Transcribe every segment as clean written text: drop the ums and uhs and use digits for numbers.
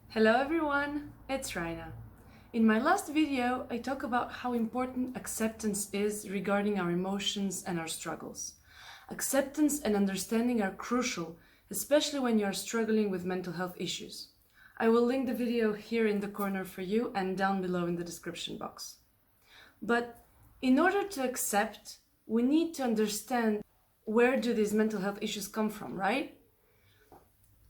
Hello everyone, it's Rayna. In my last video, I talked about how important acceptance is regarding our emotions and our struggles. Acceptance and understanding are crucial, especially when you are struggling with mental health issues. I will link the video here in the corner for you and down below in the description box. But in order to accept, we need to understand where do these mental health issues come from, right?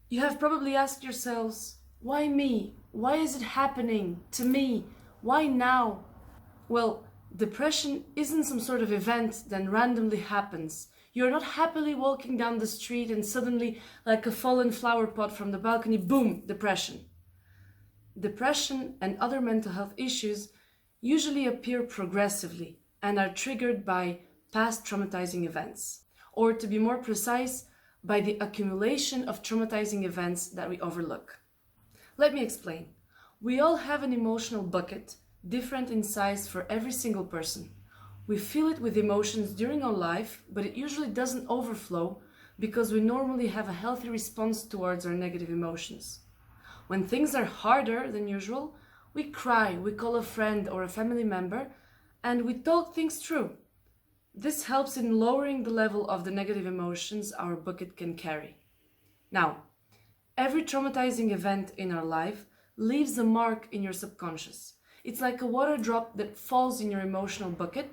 You have probably asked yourselves, why me? Why is it happening to me? Why now? Well, depression isn't some sort of event that randomly happens. You're not happily walking down the street and suddenly, like a fallen flower pot from the balcony, boom, depression. Depression and other mental health issues usually appear progressively and are triggered by past traumatizing events. Or to be more precise, by the accumulation of traumatizing events that we overlook. Let me explain. We all have an emotional bucket, different in size for every single person. We feel it with emotions during our life, but it usually doesn't overflow because we normally have a healthy response towards our negative emotions. When things are harder than usual, we cry, we call a friend or a family member, and we talk things through. This helps in lowering the level of the negative emotions our bucket can carry. Now, every traumatizing event in our life leaves a mark in your subconscious. It's like a water drop that falls in your emotional bucket.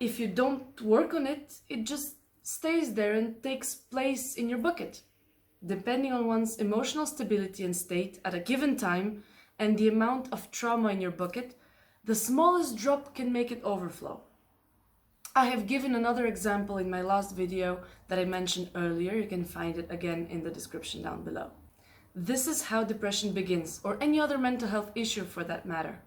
If you don't work on it, it just stays there and takes place in your bucket. Depending on one's emotional stability and state at a given time and the amount of trauma in your bucket, the smallest drop can make it overflow. I have given another example in my last video that I mentioned earlier. You can find it again in the description down below. This is how depression begins, or any other mental health issue for that matter.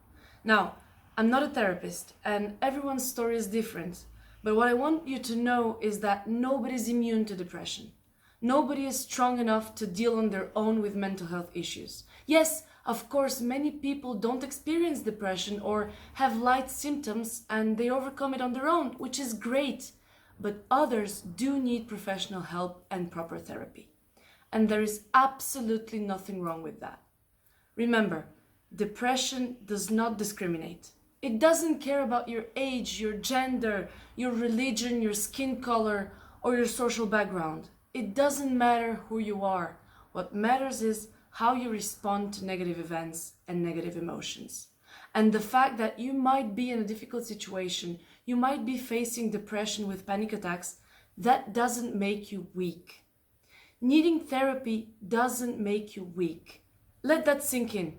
Now, I'm not a therapist and everyone's story is different, but what I want you to know is that nobody's immune to depression. Nobody is strong enough to deal on their own with mental health issues. Yes, of course, many people don't experience depression or have light symptoms and they overcome it on their own, which is great, but others do need professional help and proper therapy. And there is absolutely nothing wrong with that. Remember, depression does not discriminate. It doesn't care about your age, your gender, your religion, your skin color, or your social background. It doesn't matter who you are. What matters is how you respond to negative events and negative emotions. And the fact that you might be in a difficult situation, you might be facing depression with panic attacks, that doesn't make you weak. Needing therapy doesn't make you weak. Let that sink in.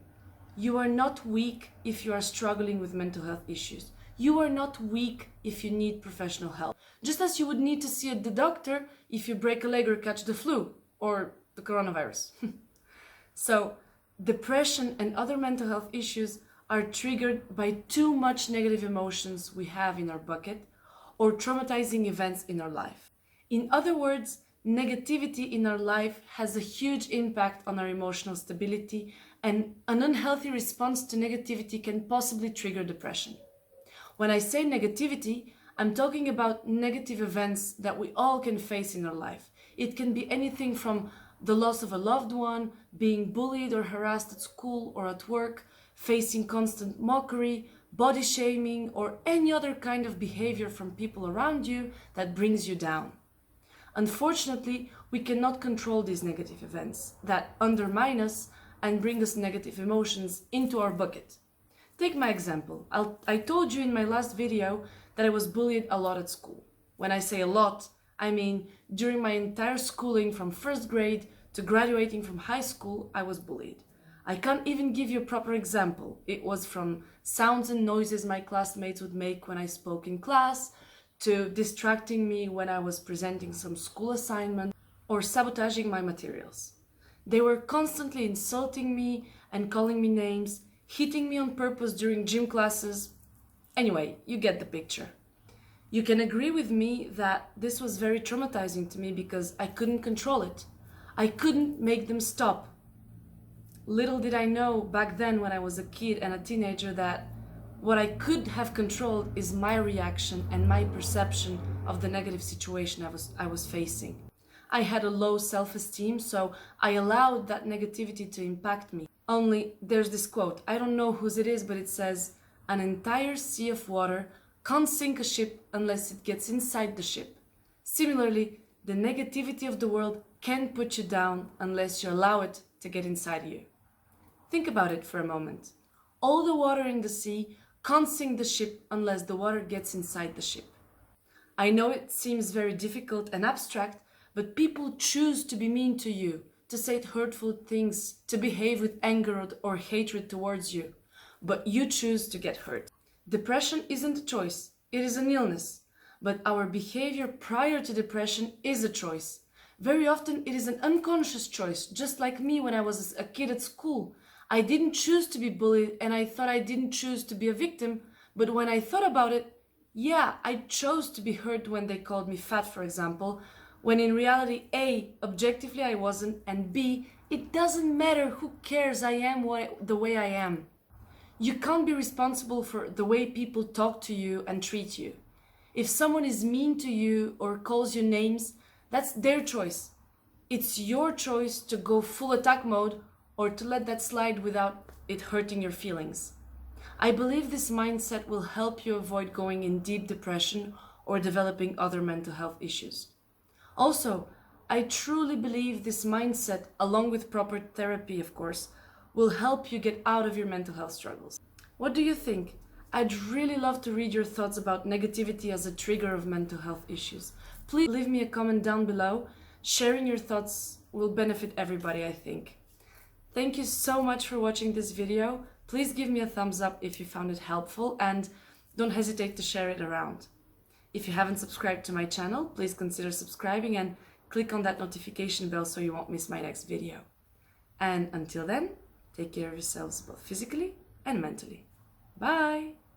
You are not weak if you are struggling with mental health issues. You are not weak if you need professional help. Just as you would need to see the doctor if you break a leg or catch the flu or the coronavirus. So, depression and other mental health issues are triggered by too much negative emotions we have in our bucket or traumatizing events in our life. In other words, negativity in our life has a huge impact on our emotional stability, and an unhealthy response to negativity can possibly trigger depression. When I say negativity, I'm talking about negative events that we all can face in our life. It can be anything from the loss of a loved one, being bullied or harassed at school or at work, facing constant mockery, body shaming, or any other kind of behavior from people around you that brings you down. Unfortunately, we cannot control these negative events that undermine us and bring us negative emotions into our bucket. Take my example. I told you in my last video that I was bullied a lot at school. When I say a lot, I mean during my entire schooling from first grade to graduating from high school, I was bullied. I can't even give you a proper example. It was from sounds and noises my classmates would make when I spoke in class, to distracting me when I was presenting some school assignment, or sabotaging my materials. They were constantly insulting me and calling me names, hitting me on purpose during gym classes. Anyway, you get the picture. You can agree with me that this was very traumatizing to me because I couldn't control it. I couldn't make them stop. Little did I know back then when I was a kid and a teenager that what I could have controlled is my reaction and my perception of the negative situation I was facing. I had a low self-esteem, so I allowed that negativity to impact me. Only there's this quote, I don't know whose it is, but it says, "An entire sea of water can't sink a ship unless it gets inside the ship." Similarly, the negativity of the world can't put you down unless you allow it to get inside you. Think about it for a moment. All the water in the sea can't sink the ship unless the water gets inside the ship. I know it seems very difficult and abstract, but people choose to be mean to you, to say hurtful things, to behave with anger or hatred towards you. But you choose to get hurt. Depression isn't a choice, it is an illness. But our behavior prior to depression is a choice. Very often it is an unconscious choice, just like me when I was a kid at school. I didn't choose to be bullied and I thought I didn't choose to be a victim, but when I thought about it, yeah, I chose to be hurt when they called me fat, for example, when in reality, A, objectively I wasn't, and B, it doesn't matter, who cares, I am the way I am. You can't be responsible for the way people talk to you and treat you. If someone is mean to you or calls you names, that's their choice. It's your choice to go full attack mode or to let that slide without it hurting your feelings. I believe this mindset will help you avoid going in deep depression or developing other mental health issues. Also, I truly believe this mindset, along with proper therapy, of course, will help you get out of your mental health struggles. What do you think? I'd really love to read your thoughts about negativity as a trigger of mental health issues. Please leave me a comment down below. Sharing your thoughts will benefit everybody, I think. Thank you so much for watching this video. Please give me a thumbs up if you found it helpful and don't hesitate to share it around. If you haven't subscribed to my channel, please consider subscribing and click on that notification bell so you won't miss my next video. And until then, take care of yourselves both physically and mentally. Bye!